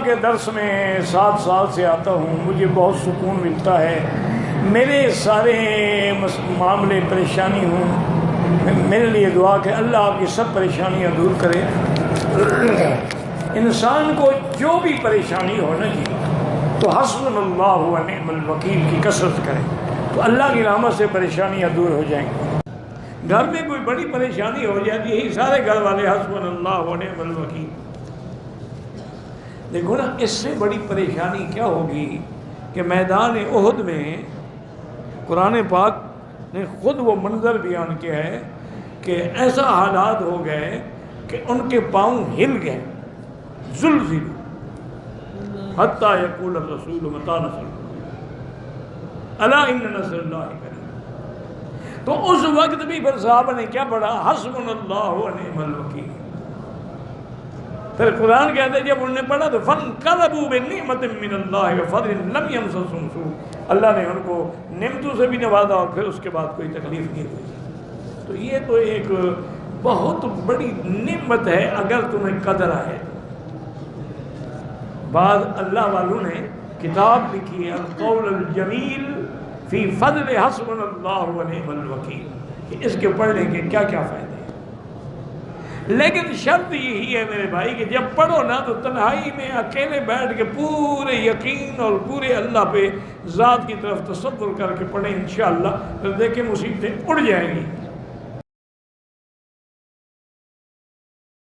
کے درس میں 7 سال سے آتا ہوں، مجھے بہت سکون ملتا ہے۔ میرے سارے معاملے پریشانی ہوں، میرے لیے دعا کہ اللہ آپ کی سب پریشانیاں دور کرے۔ انسان کو جو بھی پریشانی ہو نا جی، تو حسبنا اللہ و نعم الوکیل کی کثرت کرے تو اللہ کی رحمت سے پریشانیاں دور ہو جائیں گی۔ گھر میں کوئی بڑی پریشانی ہو جاتی ہے، سارے گھر والے حسبنا اللہ و نعم الوکیل۔ دیکھو نا، اس سے بڑی پریشانی کیا ہوگی کہ میدان احد میں قرآن پاک نے خود وہ منظر بیان کیا ہے کہ ایسا حالات ہو گئے کہ ان کے پاؤں ہل گئے، زلزلوا حتی یقول الرسول متی نصر اللہ الا ان نصر اللہ قریب۔ تو اس وقت بھی پھر صحابہ نے کیا پڑھا؟ حسبنا اللہ و نعم الوکیل۔ پھر قرآن کہتے ہیں جب انہوں نے پڑھا تو فانقلبوا بنعمۃ من اللہ وفضل لم یمسسہم سوء، اللہ نے ان کو نعمتوں سے بھی نوازا اور پھر اس کے بعد کوئی تکلیف نہیں ہوئی۔ تو یہ تو ایک بہت بڑی نعمت ہے اگر تمہیں قدر آئے۔ بعض اللہ والوں نے کتاب لکھی ہے القول الجمیل فی فضل حسبنا اللہ و نعم الوکیل، کہ اس کے پڑھنے کے کیا کیا فائدے ہیں۔ لیکن شرط یہی ہے میرے بھائی کہ جب پڑھو نا تو تنہائی میں اکیلے بیٹھ کے پورے یقین اور پورے اللہ پہ ذات کی طرف تصور کر کے پڑھیں، انشاءاللہ پھر دیکھیں مصیبتیں اڑ جائیں گی۔